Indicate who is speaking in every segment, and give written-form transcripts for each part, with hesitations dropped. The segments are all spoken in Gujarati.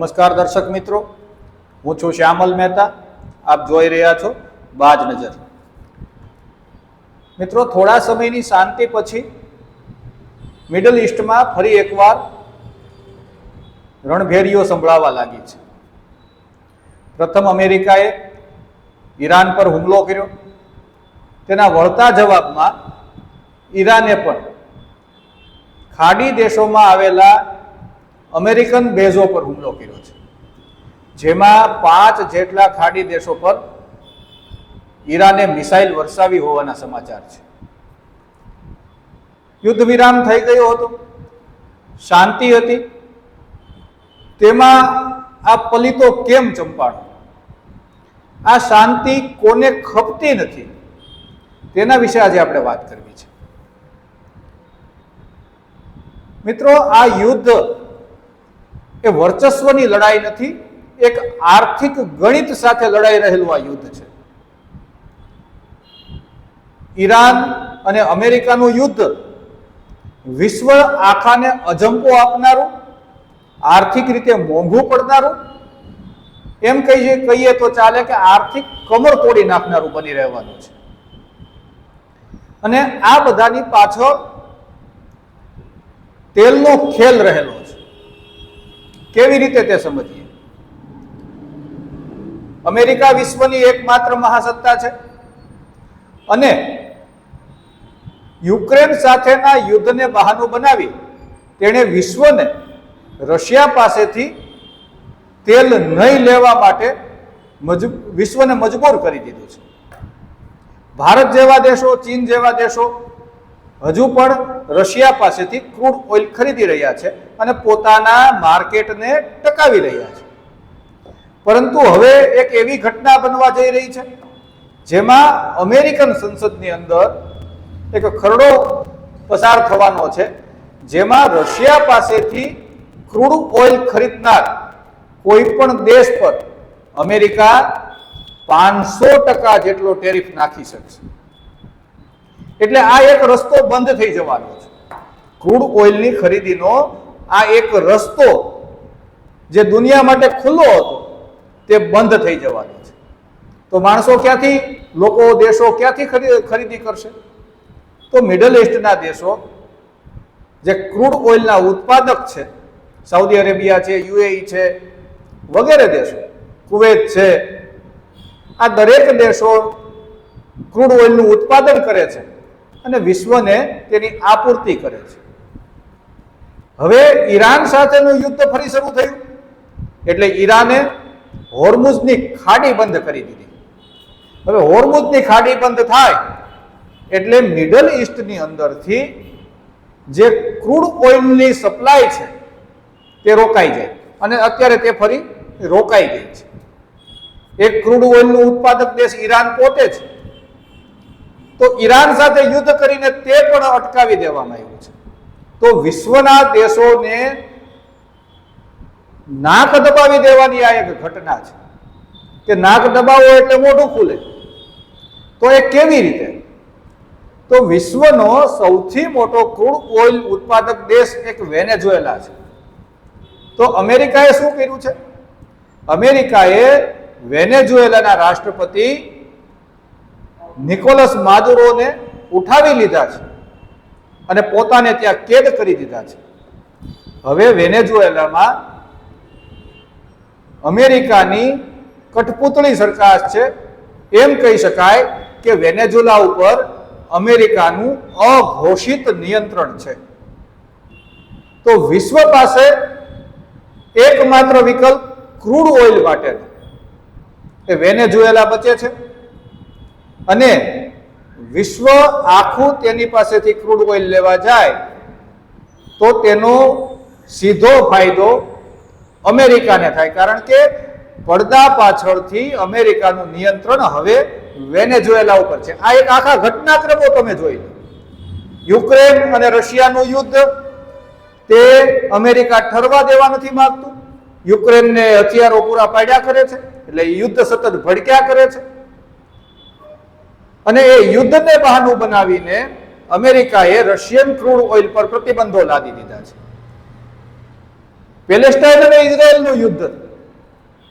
Speaker 1: નમસ્કાર દર્શક મિત્રો, હું છું શ્યામલ મહેતા. આપ જોઈ રહ્યા છો બાજ નજર. મિત્રો, થોડા સમયની શાંતિ પછી મિડલ ઈસ્ટમાં ફરી એકવાર રણભેરીઓ સંભળાવા લાગી છે. પ્રથમ અમેરિકાએ ઈરાન પર હુમલો કર્યો. તેના વળતા જવાબમાં ઈરાને પણ ખાડી દેશોમાં આવેલા અમેરિકન બેઝો પર હુમલો કર્યો છે, જેમાં 5 જેટલા ખાડી દેશો પર ઈરાને મિસાઇલ વરસાવી હોવાના સમાચાર છે. યુદ્ધ વિરામ થઈ ગયો હતો, શાંતિ હતી, તેમાં આ પલિતો કેમ ચંપાણો? આ શાંતિ કોને ખપતી નથી, તેના વિશે આજે આપણે વાત કરવી છે. મિત્રો, આ યુદ્ધ એ વર્ચસ્વની લડાઈ નથી, એક આર્થિક ગણિત સાથે લડાઈ રહેલું આ યુદ્ધ છે. ઈરાન અને અમેરિકાનું યુદ્ધ વિશ્વ આખાને અજંપો આપનારું, આર્થિક રીતે મોંઘું પડનારું, એમ કહીએ તો ચાલે કે આર્થિક કમર તોડી નાખનારું બની રહેવાનું છે. અને આ બધાની પાછળ તેલનો ખેલ રહેલો છે. કેવી રીતે તે સમજીએ. અમેરિકા વિશ્વની એકમાત્ર મહાસત્તા છે અને યુક્રેન સાથેના યુદ્ધને બહાનું બનાવી તેણે વિશ્વને રશિયા પાસેથી તેલ નહીં લેવા માટે વિશ્વને મજબૂર કરી દીધું છે. ભારત જેવા દેશો, ચીન જેવા દેશો હજુ પણ રશિયા પાસેથી ક્રૂડ ઓઇલ ખરીદી રહ્યા છે અને પોતાના માર્કેટને ટકાવી રહ્યા છે. પરંતુ હવે એક એવી ઘટના બનવા જઈ રહી છે જેમાં અમેરિકન સંસદની અંદર એક ખરડો પસાર થવાનો છે, જેમાં રશિયા પાસેથી ક્રૂડ ઓઇલ ખરીદનાર કોઈ પણ દેશ પર અમેરિકા 500% જેટલો ટેરિફ નાખી શકશે. એટલે આ એક રસ્તો બંધ થઈ જવાનો છે. ક્રૂડ ઓઇલની ખરીદીનો આ એક રસ્તો જે દુનિયા માટે ખુલ્લો હતો તે બંધ થઈ જવાનો છે. તો માણસો ક્યાંથી, લોકો, દેશો ક્યાંથી ખરીદી કરશે? તો મિડલ ઈસ્ટના દેશો જે ક્રૂડ ઓઇલના ઉત્પાદક છે, સાઉદી અરેબિયા છે, યુએઈ છે, વગેરે દેશો, કુવૈત છે, આ દરેક દેશો ક્રૂડ ઓઇલનું ઉત્પાદન કરે છે અને વિશ્વને તેની આપૂર્તિ કરે છે. હવે ઈરાન સાથેનું યુદ્ધ ફરી શરૂ થયું એટલે ઈરાને હોર્મુઝની ખાડી બંધ કરી દીધી. હવે હોર્મુઝની ખાડી બંધ થાય એટલે મિડલ ઈસ્ટની અંદરથી જે ક્રૂડ ઓઇલની સપ્લાય છે તે રોકાઈ જાય અને અત્યારે તે ફરી રોકાઈ ગઈ છે. એક ક્રૂડ ઓઇલનું ઉત્પાદક દેશ ઈરાન પોતે છે. તો ઈરાન સાથે યુદ્ધ કરીને તે પણ અટકાવી દેવામાં આવ્યું છે. તો વિશ્વના દેશોને નાક દબાવી દેવાની આ એક ઘટના છે કે નાક દબાવો એટલે મોઢું ખુલે. તો એ કેવી રીતે? તો વિશ્વનો સૌથી મોટો ક્રૂડ ઓઇલ ઉત્પાદક દેશ એક વેનેઝુએલા છે. તો અમેરિકાએ શું કર્યું છે? અમેરિકાએ વેનેઝુએલાના રાષ્ટ્રપતિ નિકોલસ માદુરોને ઉઠાવી લીધા છે અને પોતાને ત્યાં કેદ કરી દીધા છે. હવે વેનેઝુએલામાં અમેરિકાની કઠપૂતળી સરકાર છે. એમ કહી શકાય કે વેનેઝુએલા ઉપર અમેરિકાનું અઘોષિત નિયંત્રણ છે. તો વિશ્વ પાસે એકમાત્ર વિકલ્પ ક્રૂડ ઓઇલ માટેનો એ વેનેઝુએલા બચે છે અને વિશ્વ આખું તેની પાસેથી ક્રૂડ ઓઇલ લેવા જાય તો તેનો સીધો ફાયદો અમેરિકાને થાય, કારણ કે પડદા પાછળથી અમેરિકાનું નિયંત્રણ હવે વેનેઝુએલા ઉપર છે. આ એક આખા ઘટનાક્રમો તમે જોઈ લો. યુક્રેન અને રશિયાનું યુદ્ધ તે અમેરિકા ઠરવા દેવા નથી માંગતું. યુક્રેનને હથિયારો પૂરા પાડ્યા કરે છે એટલે યુદ્ધ સતત ભડક્યા કરે છે અને એ યુદ્ધને બહાનું બનાવીને અમેરિકાએ રશિયન ક્રૂડ ઓઇલ પર પ્રતિબંધો લાદી દીધા છે. પેલેસ્ટાઇન અને ઇઝરાયલનું યુદ્ધ,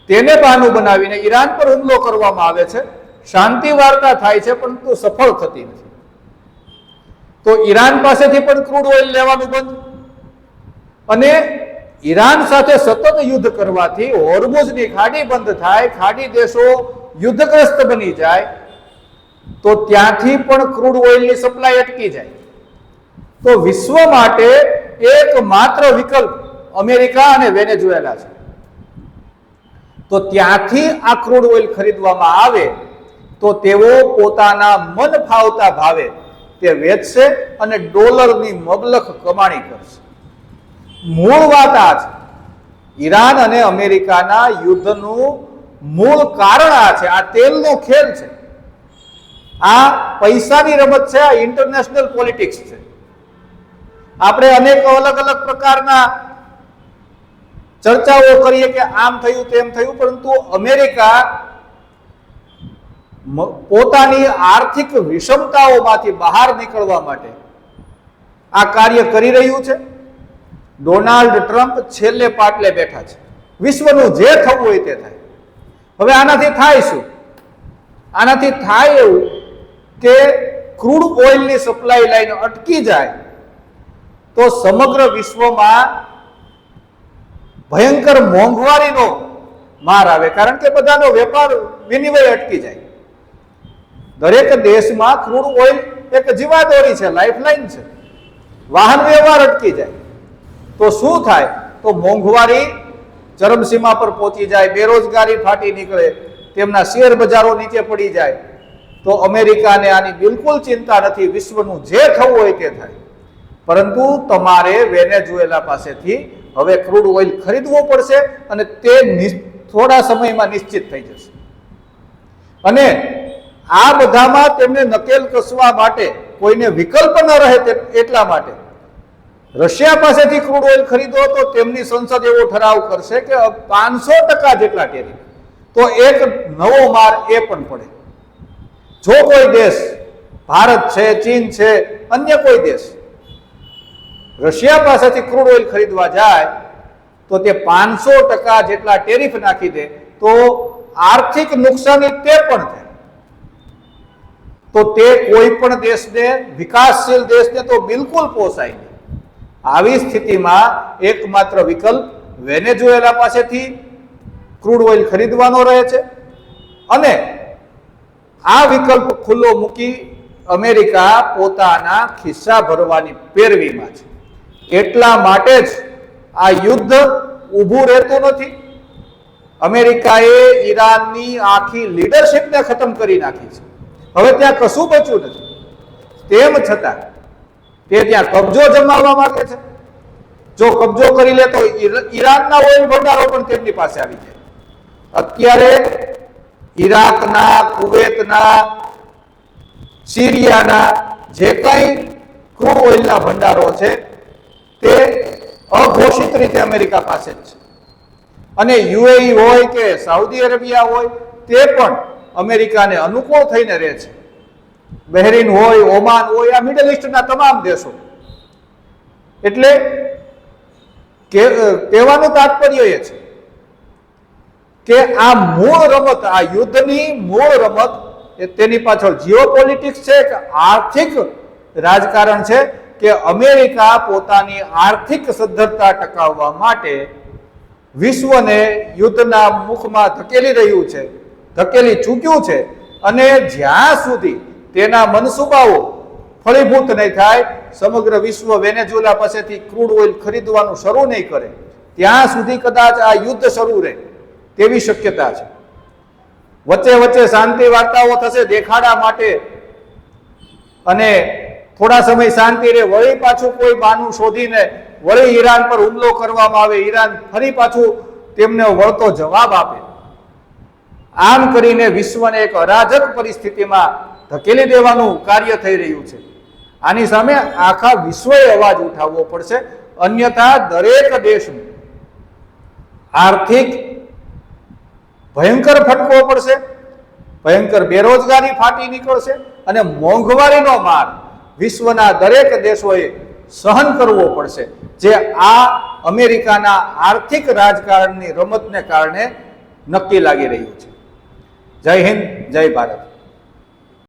Speaker 1: તેને બહાનું બનાવીને ઈરાન પર હુમલો કરવામાં આવે છે. શાંતિ વાર્તા થાય છે પરંતુ સફળ થતી નથી. તો ઈરાન પાસેથી પણ ક્રૂડ ઓઇલ લેવાનું બંધ, અને ઈરાન સાથે સતત યુદ્ધ કરવાથી હોર્મુઝની ખાડી બંધ થાય, ખાડી દેશો યુદ્ધગ્રસ્ત બની જાય, તો ત્યાંથી પણ ક્રૂડ ઓઇલની સપ્લાય અટકી જાય. તો વિશ્વ માટે એકમાત્ર વિકલ્પ અમેરિકા અને વેનેઝુએલા છે. તો ત્યાંથી આ ક્રૂડ ઓઇલ ખરીદવામાં આવે તો તેઓ પોતાના મન ફાવતા ભાવે તે વેચશે અને ડોલરની મબલખ કમાણી કરશે. મૂળ વાત આ છે. ઈરાન અને અમેરિકાના યુદ્ધનું મૂળ કારણ આ છે. આ તેલનો ખેલ છે, આ પૈસાની રમત છે, આ ઇન્ટરનેશનલ પોલિટિક્સ છે. આપણે અનેક અલગ અલગ પ્રકારના ચર્ચાઓ કરીએ કે આમ થયું તેમ થયું, પરંતુ અમેરિકા પોતાની આર્થિક વિષમતાઓમાંથી બહાર નીકળવા માટે આ કાર્ય કરી રહ્યું છે. ડોનાલ્ડ ટ્રમ્પ છેલ્લે પાટલે બેઠા છે. વિશ્વનું જે થવું હોય તે થાય. હવે આનાથી થાય શું? આનાથી થાય એવું કે ક્રૂડ ઓઇલની સપ્લાય લાઈન અટકી જાય તો સમગ્ર વિશ્વમાં ભયંકર મોંઘવારીનો માર આવે, કારણ કે બધાનો વેપાર વિનિમય અટકી જાય. દરેક દેશમાં ક્રૂડ ઓઇલ એક જીવાદોરી છે, લાઇફલાઇન છે. વાહન વ્યવહાર અટકી જાય તો શું થાય? તો મોંઘવારી ચરમસીમા પર પહોંચી જાય, બેરોજગારી ફાટી નીકળે, તેમના શેર બજારો નીચે પડી જાય. તો અમેરિકાને આની બિલકુલ ચિંતા નથી. વિશ્વનું જે થવું હોય તે થાય, પરંતુ તમારે વેનેઝુએલા પાસેથી હવે ક્રૂડ ઓઇલ ખરીદવો પડશે અને તે થોડા સમયમાં નિશ્ચિત થઈ જશે. અને આ બધામાં તેમને નકેલ કસવા માટે કોઈને વિકલ્પ ન રહે એટલા માટે રશિયા પાસેથી ક્રૂડ ઓઇલ ખરીદો તો તેમની સંસદ એવો ઠરાવ કરશે કે 500% જેટલા ટેરિફ. તો એક નવો માર એ પણ પડે. જો કોઈ દેશ, ભારત છે, ચીન છે, અન્ય કોઈ દેશ રશિયા પાસેથી ક્રૂડ ઓઇલ ખરીદવા જાય તો તે 500% જેટલા ટેરિફ નાખી દે તો આર્થિક નુકસાની તે પણ થાય. તો તે કોઈ પણ દેશને, વિકાસશીલ દેશને તો બિલકુલ પોસાય નહીં. આવી સ્થિતિમાં એકમાત્ર વિકલ્પ વેનેઝુએલા પાસેથી ક્રૂડ ઓઇલ ખરીદવાનો રહે છે. અને આ વિકલ્પ ખુલ્લો મૂકી અમેરિકા પોતાના ખિસ્સા ભરવાની પેરવીમાં છે. એટલા માટે જ આ યુદ્ધ ઊભું રહેતું નથી. અમેરિકાએ ઈરાનની આખી લીડરશિપને ખતમ કરી નાખી છે. હવે ત્યાં કશું બચ્યું નથી. તેમ છતાં તે ત્યાં કબજો જમાવવા માંગે છે. જો કબજો કરી લે તો ઈરાનના ઓઇલ ભંડારો પણ તેમની પાસે આવી જાય. અત્યારે ઈરાકના, કુવેતના, સિરિયાના જે કંઈ ક્રૂડ ઓઇલના ભંડારો છે તે અઘોષિત રીતે અમેરિકા પાસે જ છે. અને યુએઈ હોય કે સાઉદી અરેબિયા હોય તે પણ અમેરિકાને અનુકૂળ થઈને રહે છે. બહેરીન હોય, ઓમાન હોય, આ મિડલ ઇસ્ટના તમામ દેશો. એટલે કહેવાનું તાત્પર્ય એ છે કે આ મૂળ રમત, આ યુદ્ધની મૂળ રમત, તેની પાછળ જીઓપોલિટિક્સ છે કે આર્થિક રાજકારણ છે કે અમેરિકા પોતાની આર્થિક સદ્ધરતા ટકાવવા માટે વિશ્વને યુદ્ધના મુખમાં ધકેલી રહ્યું છે, ધકેલી ચૂક્યું છે. અને જ્યાં સુધી તેના મનસૂબાઓ ફળીભૂત નહીં થાય, સમગ્ર વિશ્વ વેનેઝુએલા પાસેથી ક્રૂડ ઓઇલ ખરીદવાનું શરૂ નહીં કરે, ત્યાં સુધી કદાચ આ યુદ્ધ શરૂ રહે તેવી શક્યતા છે. વચ્ચે વચ્ચે શાંતિ વાર્તાઓ થશે દેખાડા માટે, અને થોડા સમય શાંતિ રહે, વળી પાછું કોઈ બહાનું શોધીને વળી ઈરાન પર હુમલો કરવામાં આવે, ઈરાન ફરી પાછું તેમને વળતો જવાબ આપે. આમ કરીને વિશ્વને એક અરાજક પરિસ્થિતિમાં ધકેલી દેવાનું કાર્ય થઈ રહ્યું છે. આની સામે આખા વિશ્વએ અવાજ ઉઠાવવો પડશે. અન્યથા દરેક દેશને આર્થિક ભયંકર ફટકો પડશે, ભયંકર બેરોજગારી ફાટી નીકળશે અને મોંઘવારીનો માર વિશ્વના દરેક દેશોએ સહન કરવો પડશે, જે આ અમેરિકાના આર્થિક રાજકારણની રમતને કારણે નક્કી લાગી રહ્યું છે. જય હિન્દ, જય ભારત.